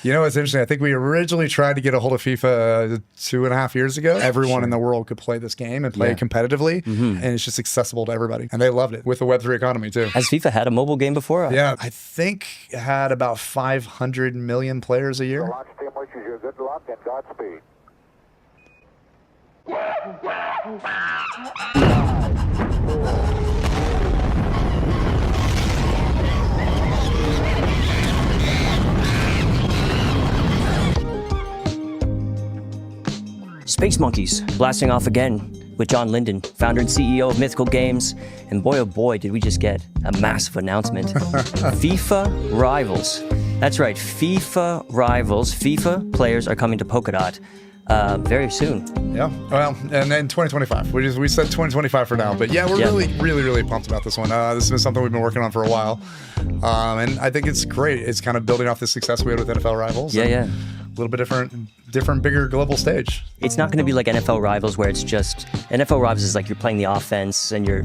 You know, it's interesting. I think we originally tried to get a hold of FIFA 2.5 years ago. Everyone in the world could play this game and play it competitively, and it's just accessible to everybody. And they loved it with the Web3 economy too. Has FIFA had a mobile game before? Yeah, I think it had about 500 million players a year. Launch team wishes you good luck and Godspeed. Space Monkeys blasting off again with John Linden, founder and CEO of Mythical Games. And boy, oh boy, did we just get a massive announcement. FIFA Rivals. That's right, FIFA Rivals. FIFA players are coming to Polkadot very soon. Yeah, well, and then 2025. We said 2025 for now, but yeah, we're really pumped about this one. This has been something we've been working on for a while, and I think it's great. It's kind of building off the success we had with NFL Rivals. Yeah. A little bit different, bigger global stage. It's not going to be like NFL Rivals where it's just NFL Rivals is like you're playing the offense and you're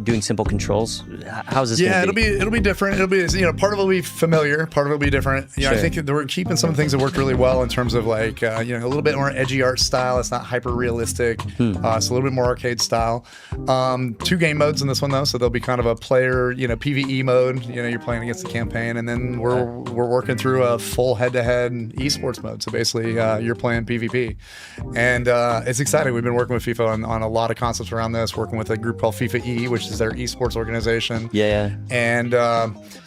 doing simple controls. How's this? Yeah, gonna be? it'll be different. It'll be part of it will be familiar, part of it will be different. You know, I think that we're keeping some things that worked really well in terms of like a little bit more edgy art style. It's not hyper realistic. It's a little bit more arcade style. 2 game modes in this one though, so there'll be kind of a player PvE mode. You're playing against the campaign, and then we're working through a full head-to-head esports mode. So basically, you're playing PvP, and it's exciting. We've been working with FIFA on a lot of concepts around this. Working with a group called FIFA E, which is their esports organization. Yeah. And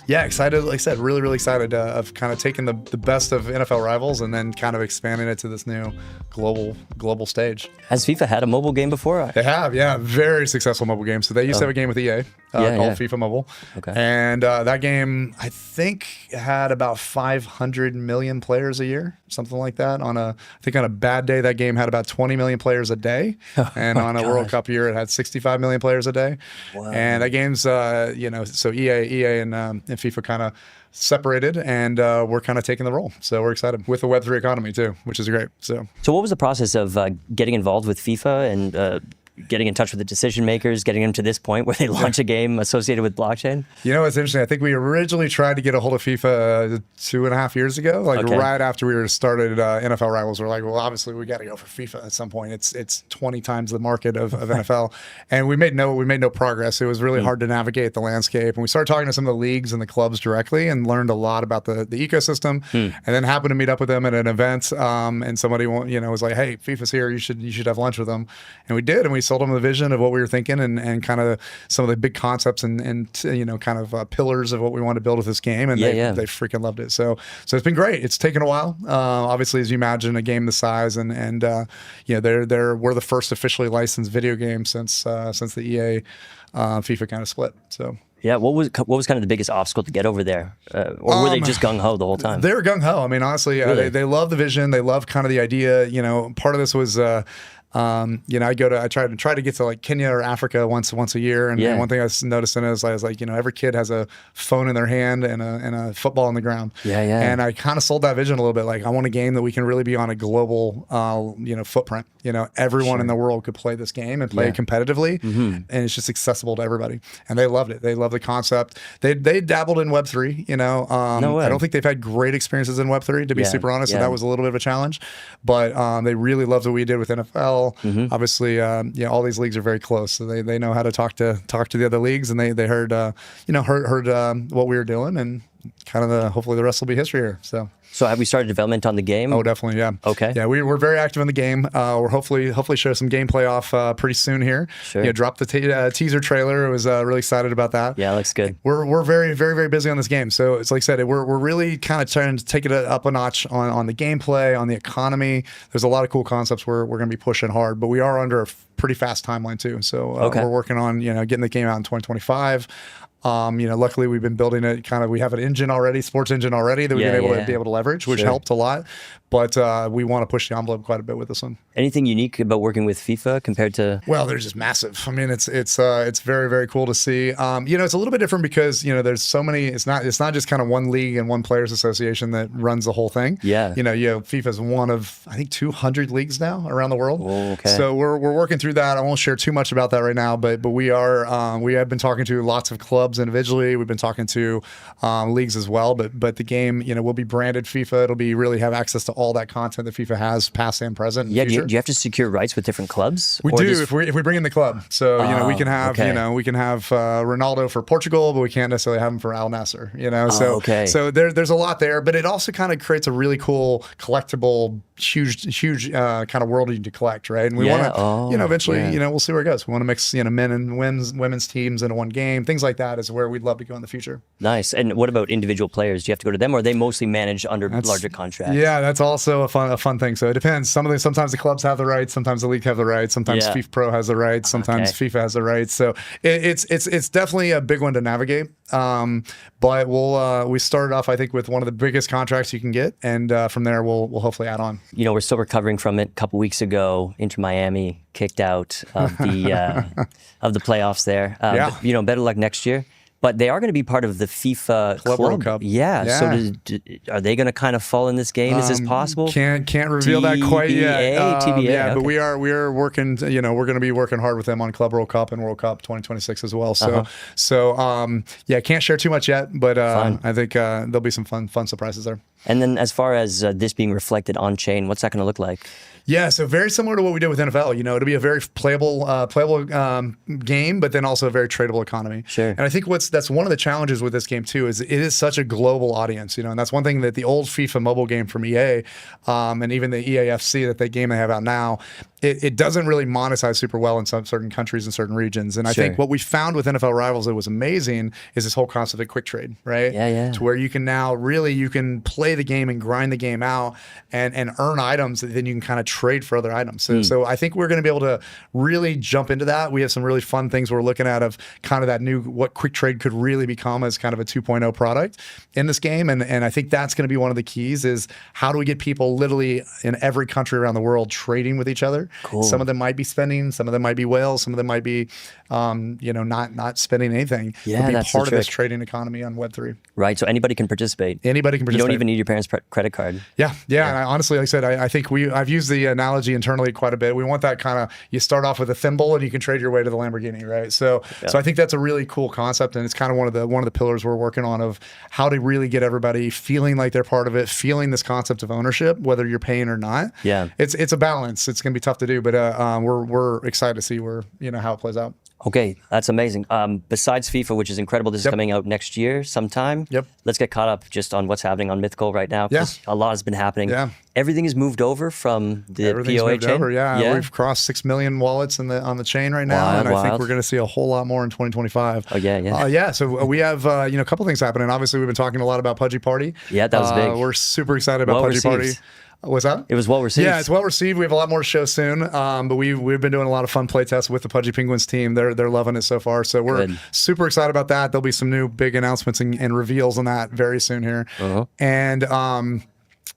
excited. Like I said, really excited of kind of taking the best of NFL Rivals and then kind of expanding it to this new global stage. Has FIFA had a mobile game before? They have, yeah, very successful mobile game. So they used to have a game with EA called FIFA Mobile. Okay. And that game, I think, had about 500 million players a year, something like that. On a bad day, that game had about 20 million players a day. And on a World Cup year, it had 65 million players a day. Wow. And that game's, so EA and FIFA kind of separated, and we're kind of taking the role. So we're excited with the Web3 economy too, which is great. So what was the process of getting involved with FIFA and getting in touch with the decision makers, getting them to this point where they launch a game associated with blockchain? You know, it's interesting. I think we originally tried to get a hold of FIFA 2.5 years ago, right after we started NFL Rivals. We're like, well, obviously we got to go for FIFA at some point. It's 20 times the market of NFL, and we made no progress. It was really hard to navigate the landscape, and we started talking to some of the leagues and the clubs directly, and learned a lot about the ecosystem. And then happened to meet up with them at an event, and somebody was like, hey, FIFA's here. You should have lunch with them, and we did, and we sold them the vision of what we were thinking and kind of some of the big concepts and kind of pillars of what we want to build with this game, and they freaking loved it. So it's been great. It's taken a while, obviously, as you imagine, a game this size, and we're the first officially licensed video game since the EA FIFA kind of split. So. Yeah, what was kind of the biggest obstacle to get over there, or were they just gung ho the whole time? They were gung ho. I mean, honestly, really? they love the vision. They love kind of the idea. Part of this was. I try to get to like Kenya or Africa once a year, and one thing I was noticing is I was like, every kid has a phone in their hand and a football on the ground. And I kind of sold that vision a little bit. Like, I want a game that we can really be on a global, footprint. Everyone in the world could play this game and play it competitively, and it's just accessible to everybody. And they loved it. They love the concept. They dabbled in Web3. No way. I don't think they've had great experiences in Web3, to be super honest. So that was a little bit of a challenge, but they really loved what we did with NFL. Obviously, all these leagues are very close, so they know how to talk to the other leagues, and they heard what we were doing, and kind of hopefully the rest will be history here. So have we started development on the game? Oh, definitely, yeah. Okay. Yeah, we're very active in the game. We're hopefully show some gameplay off pretty soon here. Sure. Dropped the teaser trailer. I was really excited about that. Yeah, it looks good. We're very, very, very busy on this game. So it's like I said, we're really kind of trying to take it up a notch on the gameplay, on the economy. There's a lot of cool concepts we're going to be pushing hard, but we are under a pretty fast timeline too. So we're working on getting the game out in 2025. Luckily we've been building it we have an engine already, sports engine already that we've been able to leverage, which helped a lot. but we want to push the envelope quite a bit with this one. Anything unique about working with FIFA compared to? Well, they're just massive. I mean, it's very, very cool to see. It's a little bit different because there's so many. It's not just kind of one league and one players association that runs the whole thing. Yeah. FIFA's one of I think 200 leagues now around the world. Oh, okay. So we're working through that. I won't share too much about that right now, but we have been talking to lots of clubs individually. We've been talking to leagues as well. But the game will be branded FIFA. It'll be really have access to all that content that FIFA has, past and present. Yeah. Do you have to secure rights with different clubs? We do if we bring in the club. So we can have Ronaldo for Portugal, but we can't necessarily have him for Al Nassr. So there's a lot there, but it also kind of creates a really cool collectible, huge kind of world you need to collect, right? And we want to eventually we'll see where it goes. We want to mix men and women's teams into one game. Things like that is where we'd love to go in the future. Nice. And what about individual players? Do you have to go to them, or are they mostly managed under larger contracts? Yeah, that's also a fun thing. So it depends. Sometimes the clubs have the rights, sometimes the league have the rights, sometimes FIFA Pro has the rights, sometimes FIFA has the rights. So it's definitely a big one to navigate. But we started off, I think, with one of the biggest contracts you can get, and from there we'll hopefully add on. We're still recovering from it. A couple weeks ago, Inter Miami kicked out of the playoffs there. But, better luck next year. But they are going to be part of the FIFA Club World Cup. Yeah. So are they going to kind of fall in this game? Is this possible? Can't reveal that quite yet. TBA. Yeah, okay. but we are working. We're going to be working hard with them on Club World Cup and World Cup 2026 as well. So can't share too much yet, but I think there'll be some fun surprises there. And then as far as this being reflected on chain, what's that going to look like? Yeah, so very similar to what we did with NFL. It'll be a very playable game, but then also a very tradable economy. Sure. And I think that's one of the challenges with this game too is it is such a global audience. And that's one thing that the old FIFA mobile game from EA, and even the EAFC that game they have out now, it doesn't really monetize super well in some certain countries and certain regions. And I think what we found with NFL Rivals that was amazing is this whole concept of quick trade, right? Yeah. To where you can now you can play the game and grind the game out and earn items that then you can kind of trade for other items. So I think we're going to be able to really jump into that. We have some really fun things we're looking at of kind of that what quick trade could really become as kind of a 2.0 product in this game. And I think that's going to be one of the keys is how do we get people literally in every country around the world trading with each other? Cool. Some of them might be spending, some of them might be whales, some of them might be not spending anything. Yeah, be that's part of this trading economy on Web3. Right, so anybody can participate. Anybody can participate. You don't even need your parents' credit card. Yeah. And honestly, like I said, I think I've used the analogy internally quite a bit. We want that kind of, you start off with a thimble and you can trade your way to the Lamborghini, right? So I think that's a really cool concept, and it's kind of one of the pillars we're working on of how to really get everybody feeling like they're part of it, feeling this concept of ownership, whether you're paying or not. Yeah, it's a balance. It's going to be tough to do, but we're excited to see how it plays out. Okay, that's amazing. Besides FIFA, which is incredible, this is coming out next year sometime. Yep. Let's get caught up just on what's happening on Mythical right now, because a lot has been happening. Yeah. Everything is moved over from the Everything's POA moved chain? over, yeah. We've crossed 6 million wallets on the chain right now, Wild, and I think we're going to see a whole lot more in 2025. Oh, yeah. So we have a couple things happening. Obviously, we've been talking a lot about Pudgy Party. Yeah, that was big. We're super excited about Pudgy Party. What's that? It was well received. Yeah, it's well received. We have a lot more shows soon, but we've been doing a lot of fun play tests with the Pudgy Penguins team. They're loving it so far, so we're super excited about that. There'll be some new big announcements and reveals on that very soon here, and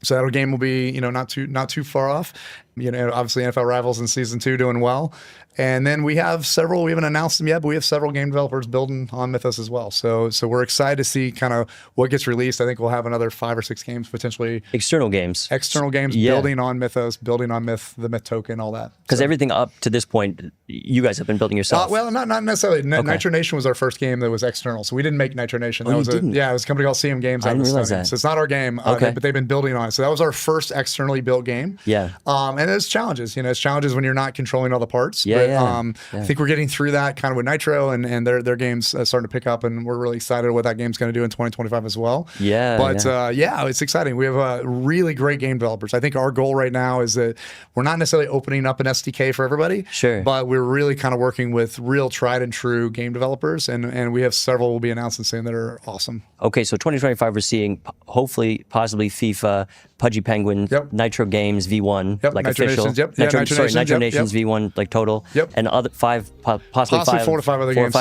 so that game will be not too far off. Obviously NFL Rivals in season 2 doing well. And then we haven't announced them yet, but we have several game developers building on Mythos as well. So we're excited to see kind of what gets released. I think we'll have another 5 or 6 games potentially. External games building on Mythos, building on the Myth token, all that. Because everything up to this point, you guys have been building yourself. Well, not necessarily. Nitro Nation was our first game that was external, so we didn't make Nitro Nation. It was a company called CM Games. I didn't realize that. So it's not our game, but they've been building on it. So that was our first externally built game. Yeah. And there's challenges. It's challenges when you're not controlling all the parts. I think we're getting through that kind of with Nitro, and their games starting to pick up, and we're really excited what that game's going to do in 2025 as well. It's exciting. We have really great game developers. I think our goal right now is that we're not necessarily opening up an SDK for everybody, but we're really kind of working with real tried and true game developers, and we have several we'll be announcing soon that are awesome. Okay, so 2025 we're seeing hopefully, possibly FIFA, Pudgy Penguin, Nitro Games, V1, like Nitro official. Nations, yep. Yeah, Nitro Nations, Nations yep. V1 like total. Yep. And other possibly 4 to 5 other games.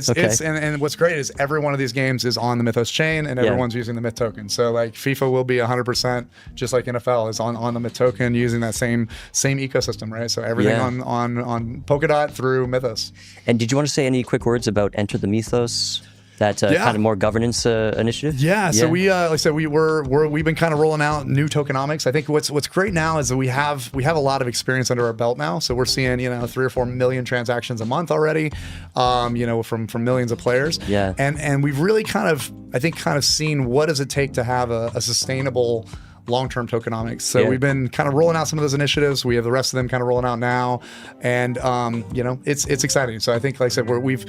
So Okay. and what's great is every one of these games is on the Mythos chain, and everyone's using the Myth token. So like FIFA will be 100% just like NFL is on the Myth token using that same ecosystem, right? So everything on Polkadot through Mythos. And did you want to say any quick words about Enter the Mythos? That kind of more governance initiative. Yeah. So we, like I said, we've been kind of rolling out new tokenomics. I think what's great now is that we have a lot of experience under our belt now. So we're seeing 3 or 4 million transactions a month already, from millions of players. Yeah. And we've really kind of seen what does it take to have a sustainable long-term tokenomics. So we've been kind of rolling out some of those initiatives. We have the rest of them kind of rolling out now, and it's exciting. So I think, like I said, it was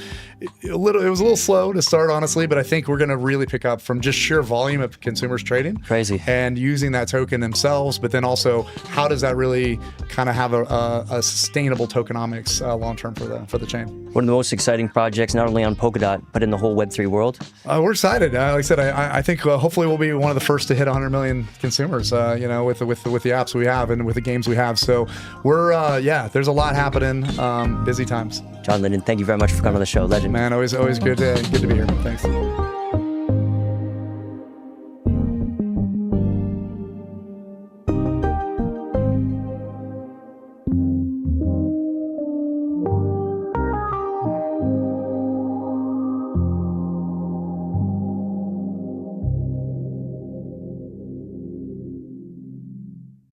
a little slow to start, honestly, but I think we're going to really pick up from just sheer volume of consumers trading, crazy, and using that token themselves. But then also, how does that really kind of have a sustainable tokenomics long-term for the chain? One of the most exciting projects, not only on Polkadot but in the whole Web3 world. We're excited. Like I said, I think hopefully we'll be one of the first to hit 100 million consumers. With the apps we have and with the games we have. So we're there's a lot happening. Busy times. John Linden, thank you very much for coming on the show. Legend. Man, always good to be here. Thanks.